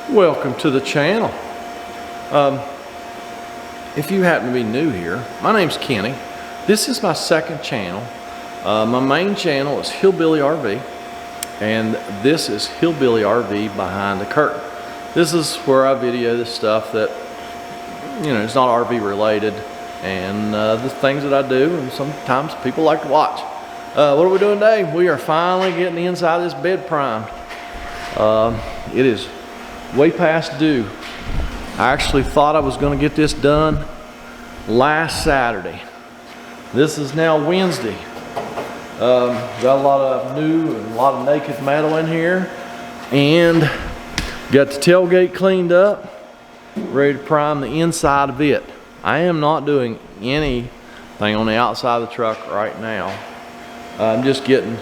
Welcome to the channel. If you happen to be new here, my name's Kenny. This is my second channel. My main channel is Hillbilly RV, and this is Hillbilly RV Behind the Curtain. This is where I video the stuff that, you know, it's not RV related, and the things that I do, and sometimes people like to watch. What are we doing today? We are finally getting the inside of this bed primed. It is way past due. I actually thought I was going to get this done last Saturday. This is now Wednesday. Got a lot of new and a lot of naked metal in here, and got the tailgate cleaned up, ready to prime the inside of it. I am not doing anything on the outside of the truck right now. I'm just getting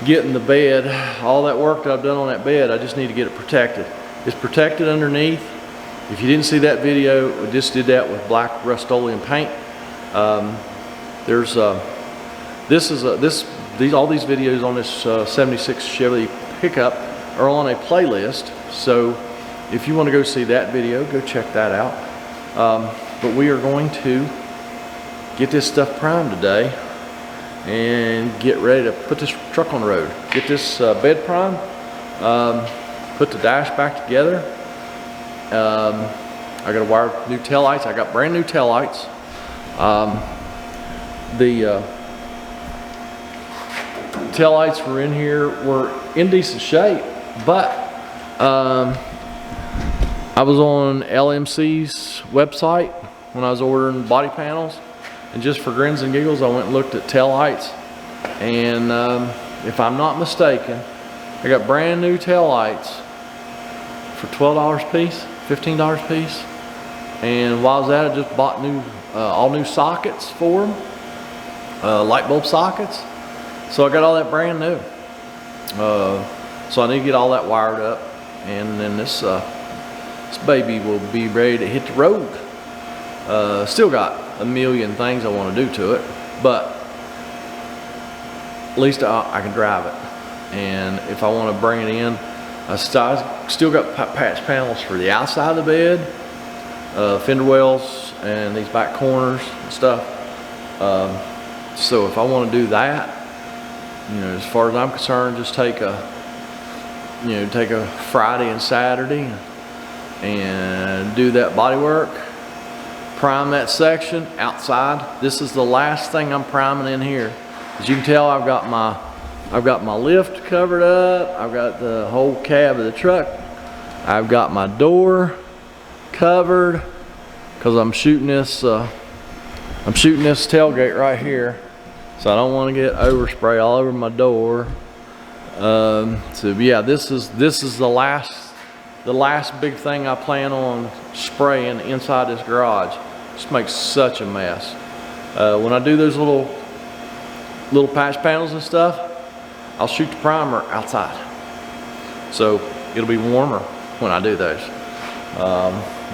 the bed, all that work that I've done on that bed, I just need to get it protected. It's protected underneath. If you didn't see that video, we just did that with black Rust-Oleum paint. All these videos on this 76 Chevy pickup are on a playlist. So if you want to go see that video, go check that out. But we are going to get this stuff primed today and get ready to put this truck on the road. Get this bed primed, put the dash back together. I got to wire new taillights. I got brand new taillights. The taillights were in here, were in decent shape, but I was on LMC's website when I was ordering body panels, and just for grins and giggles I went and looked at taillights, and if I'm not mistaken, I got brand new taillights for $12 a piece, $15 a piece. And while I was at it, I just bought all new sockets for them, light bulb sockets. So I got all that brand new. So I need to get all that wired up, and then this baby will be ready to hit the road. Still got a million things I want to do to it, but at least I can drive it. And if I want to bring it in, I still got patch panels for the outside of the bed, fender wells, and these back corners and stuff. So if I want to do that, you know, as far as I'm concerned, just take a Friday and Saturday and do that body work, prime that section outside. This is the last thing I'm priming in here. As you can tell, I've got my lift covered up. I've got the whole cab of the truck. I've got my door covered because I'm shooting this tailgate right here, so I don't want to get overspray all over my door. So yeah, this is the last big thing I plan on spraying inside this garage. Just makes such a mess. When I do those little patch panels and stuff, I'll shoot the primer outside, so it'll be warmer when I do those,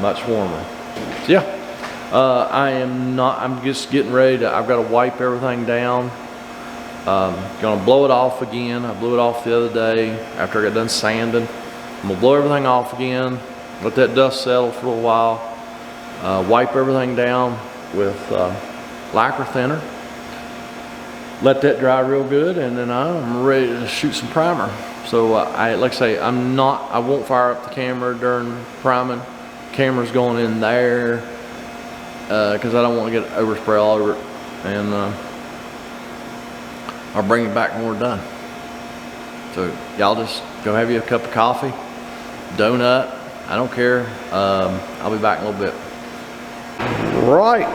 much warmer. So yeah, I'm just getting ready to, I've got to wipe everything down. Gonna blow it off again. I blew it off the other day after I got done sanding. I'm gonna blow everything off again, let that dust settle for a little while, wipe everything down with lacquer thinner, let that dry real good, and then I'm ready to shoot some primer. So like I say, I won't fire up the camera during priming. Camera's going in there because I don't want to get overspray all over it, and I'll bring it back when we're done. So y'all just go have you a cup of coffee, donut, I don't care. I'll be back in a little bit. Right,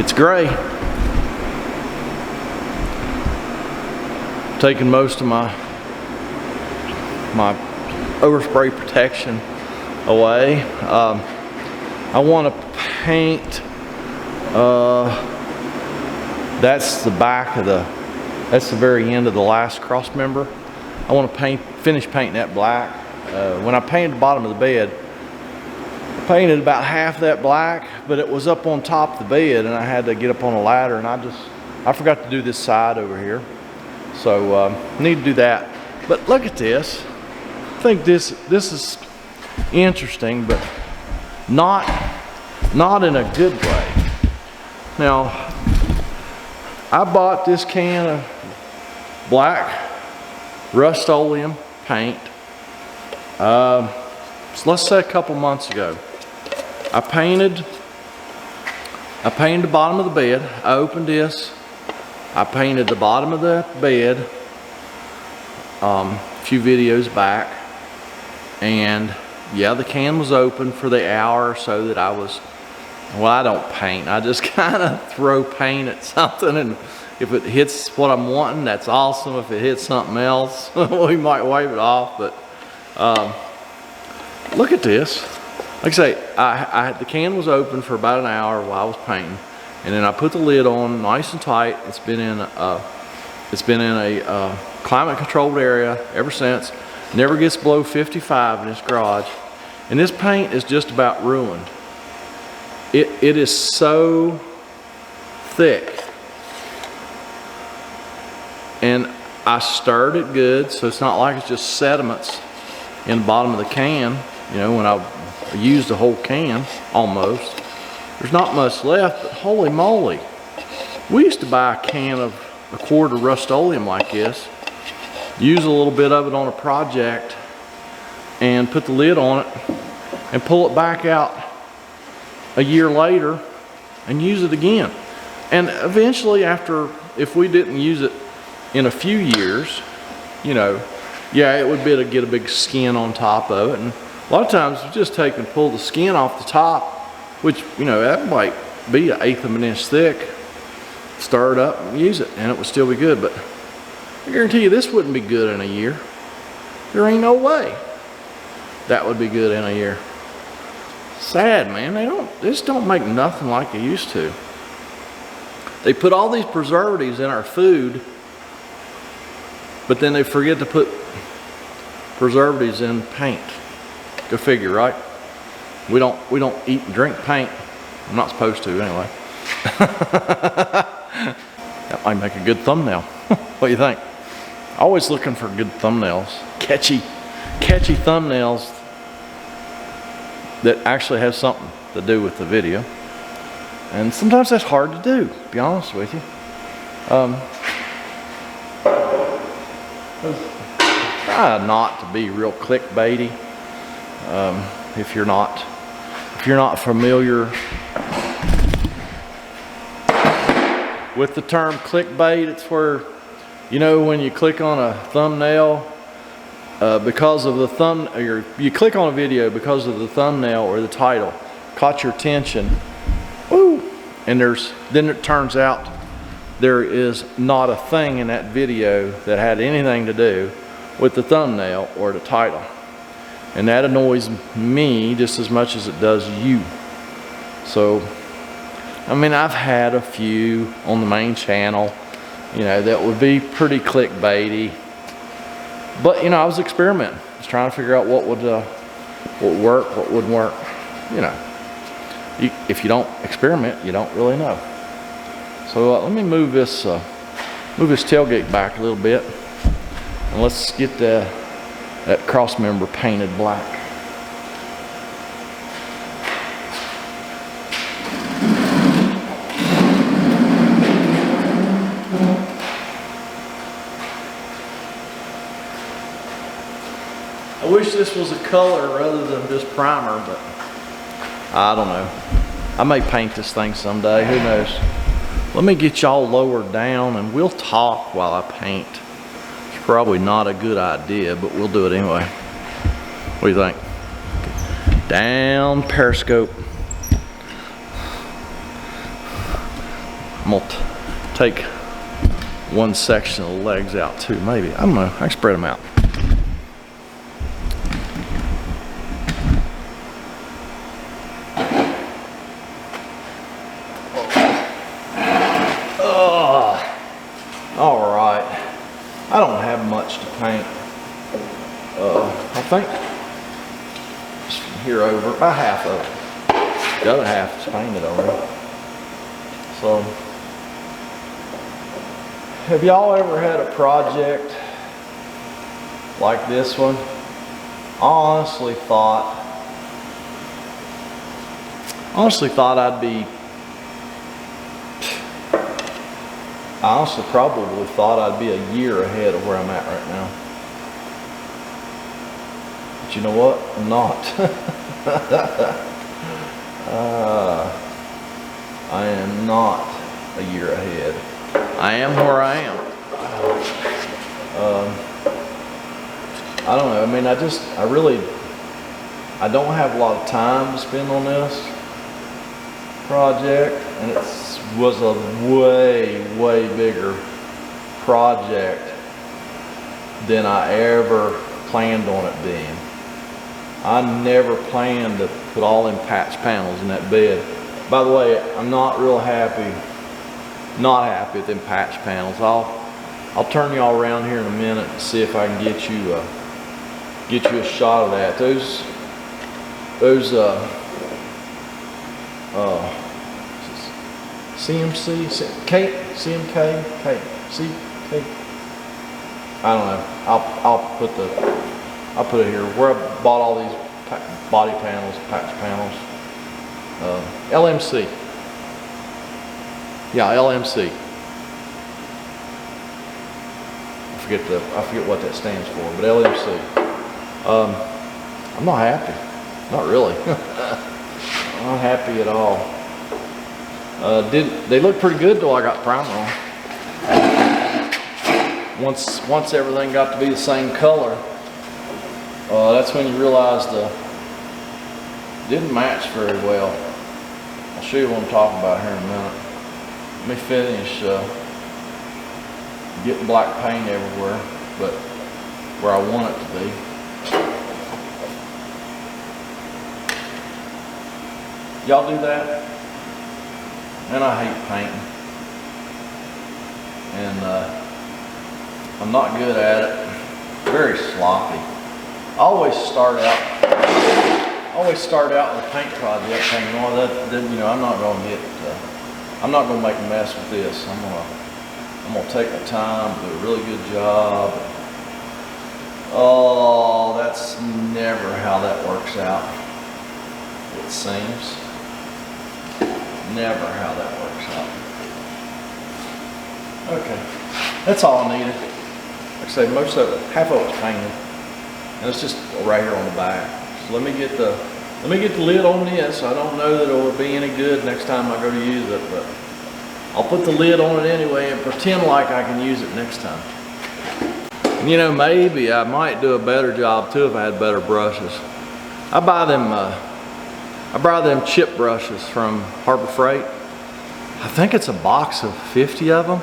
it's gray. Taking most of my overspray protection away. I want to paint, that's the back of that's the very end of the last cross member. I want to finish painting that black. When I painted the bottom of the bed, I painted about half that black, but it was up on top of the bed and I had to get up on a ladder, and I forgot to do this side over here. So need to do that. But look at this. I think this is interesting, but not in a good way. Now, I bought this can of black Rust-Oleum paint, so let's say a couple months ago. I painted the bottom of the bed. I opened this. I painted the bottom of the bed a few videos back, and yeah, the can was open for the hour or so that I was, well, I don't paint. I just kind of throw paint at something, and if it hits what I'm wanting, that's awesome. If it hits something else, we might wave it off. But look at this. Like I say, the can was open for about an hour while I was painting, and then I put the lid on nice and tight. It's been in a climate controlled area ever since. Never gets below 55 in this garage, and this paint is just about ruined. It is so thick, and I stirred it good, so it's not like it's just sediments in the bottom of the can. You know, when I used the whole can almost, there's not much left, but holy moly, we used to buy a can of a quart of Rust-Oleum like this, use a little bit of it on a project, and put the lid on it and pull it back out a year later and use it again. And eventually, after, if we didn't use it in a few years, you know, yeah, it would get a big skin on top of it. And a lot of times we just take and pull the skin off the top, which, you know, that might be 1/8 of an inch thick, stir it up and use it, and it would still be good. But I guarantee you this wouldn't be good in a year. There ain't no way that would be good in a year. Sad, man. They just don't make nothing like they used to. They put all these preservatives in our food, but then they forget to put preservatives in paint. Go figure, right? We don't eat and drink paint. I'm not supposed to anyway. That might make a good thumbnail. What do you think? Always looking for good thumbnails, catchy thumbnails that actually have something to do with the video. And sometimes that's hard to do, to be honest with you. Try not to be real clickbaity. If you're not familiar with the term clickbait, it's where, you know, when you click on a thumbnail because of the or you click on a video because of the thumbnail or the title caught your attention, woo, and then it turns out there is not a thing in that video that had anything to do with the thumbnail or the title. And that annoys me just as much as it does you. So, I mean, I've had a few on the main channel, you know, that would be pretty clickbaity. But, you know, I was experimenting. I was trying to figure out what would work, what wouldn't work. You know, if you don't experiment, you don't really know. So let me move this tailgate back a little bit, and let's get that cross member painted black. I wish this was a color rather than just primer, but I don't know. I may paint this thing someday, who knows. Let me get y'all lowered down and we'll talk while I paint. It's probably not a good idea, but we'll do it anyway. What do you think? Down periscope. I'm gonna take one section of the legs out too, maybe. I don't know, I can spread them out. All right, I don't have much to paint. I think just from here over, about half of it. The other half is painted already. So, have y'all ever had a project like this one? I honestly thought honestly thought I'd be, I honestly probably thought I'd be a year ahead of where I'm at right now. But you know what? I'm not. I am not a year ahead. I am where I am. I don't know. I mean, I don't have a lot of time to spend on this project, and it was a way bigger project than I ever planned on it being. I never planned to put all them patch panels in that bed. By the way, I'm not happy with them patch panels. I'll turn y'all around here in a minute and see if I can get you a shot of that. Those CMK, I don't know. I'll put it here where I bought all these body panels, patch panels. LMC. Yeah, LMC. I forget what that stands for, but LMC. I'm not happy. Not really. Not happy at all. They look pretty good till I got primer on. Once everything got to be the same color, that's when you realize it didn't match very well. I'll show you what I'm talking about here in a minute. Let me finish getting black paint everywhere, but where I want it to be. Y'all do that? And I hate painting. And I'm not good at it. Very sloppy. I always start out with a paint project thinking, well, I'm not gonna make a mess with this. I'm gonna take my time, do a really good job. Oh, that's never how that works out. It seems. Never how that works out. Okay, that's all I needed. Like I say, half of it's painted, and it's just right here on the back. So let me get the lid on this. I don't know that it will be any good next time I go to use it, but I'll put the lid on it anyway and pretend like I can use it next time. And maybe I might do a better job too if I had better brushes. I buy them chip brushes from Harper Freight. I think it's a box of 50 of them.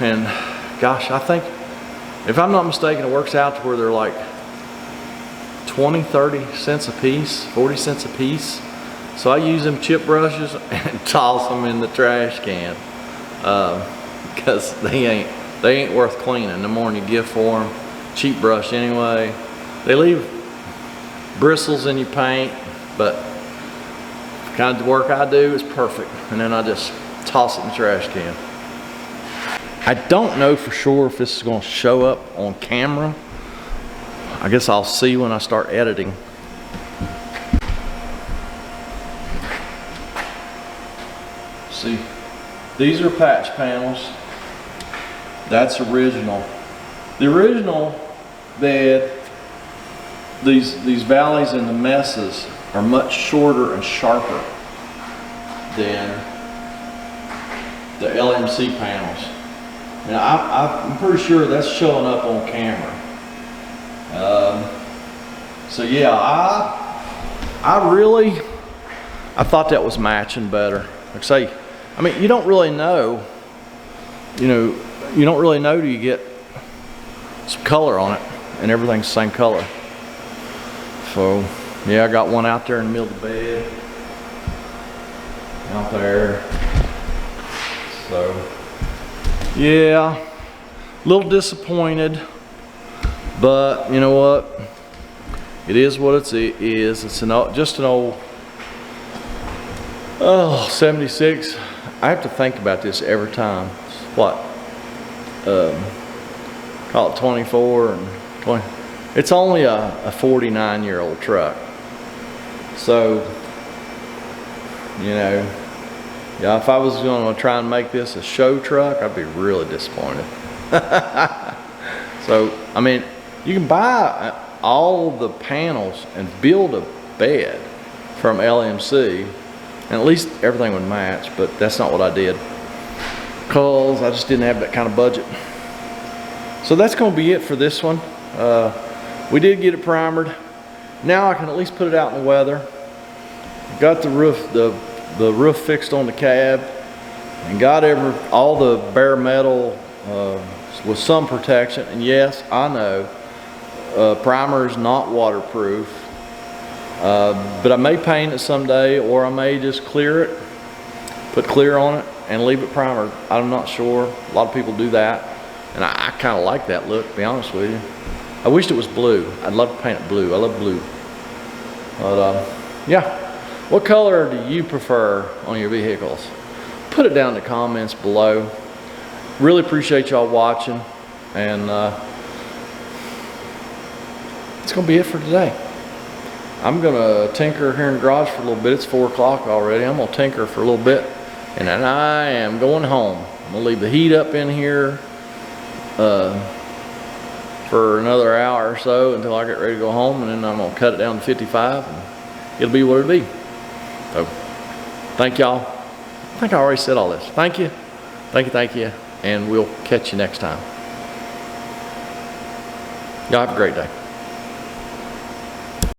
And gosh, I think, if I'm not mistaken, it works out to where they're like 20, 30 cents a piece, 40 cents a piece. So I use them chip brushes and toss them in the trash can. Because they ain't worth cleaning. The more you give for them, cheap brush anyway. They leave bristles in your paint, but the kind of work I do is perfect. And then I just toss it in the trash can. I don't know for sure if this is going to show up on camera. I guess I'll see when I start editing. See, these are patch panels. That's original. The original bed, these valleys and the messes are much shorter and sharper than the LMC panels. Now I'm pretty sure that's showing up on camera. So yeah, I thought that was matching better. Like I say, I mean, you don't really know, you don't really know till you get some color on it and everything's the same color. So yeah, I got one out there in the middle of the bed, out there. So yeah, a little disappointed, but you know what? It is what it is. It's just an old 76. I have to think about this every time. What? Call it 24 and 20. It's only a 49-year-old truck. So You know, yeah, if I was going to try and make this a show truck, I'd be really disappointed. So, I mean, you can buy all the panels and build a bed from LMC, and at least everything would match, but that's not what I did, because I just didn't have that kind of budget. So that's going to be it for this one. We did get it primered. Now I can at least put it out in the weather. Got the roof, the roof fixed on the cab, and got all the bare metal with some protection. And yes, I know primer is not waterproof, but I may paint it someday, or I may just clear it, put clear on it, and leave it primered. I'm not sure. A lot of people do that, and I kind of like that look, to be honest with you. I wished it was blue. I'd love to paint it blue. I love blue. But yeah. What color do you prefer on your vehicles? Put it down in the comments below. Really appreciate y'all watching, and it's gonna be it for today. I'm gonna tinker here in the garage for a little bit. It's 4 o'clock already. I'm gonna tinker for a little bit, and then I am going home. I'm gonna leave the heat up in here for another hour or so until I get ready to go home, and then I'm gonna cut it down to 55, and it'll be what it'll be. So, thank y'all. I think I already said all this. Thank you, and we'll catch you next time. Y'all have a great day.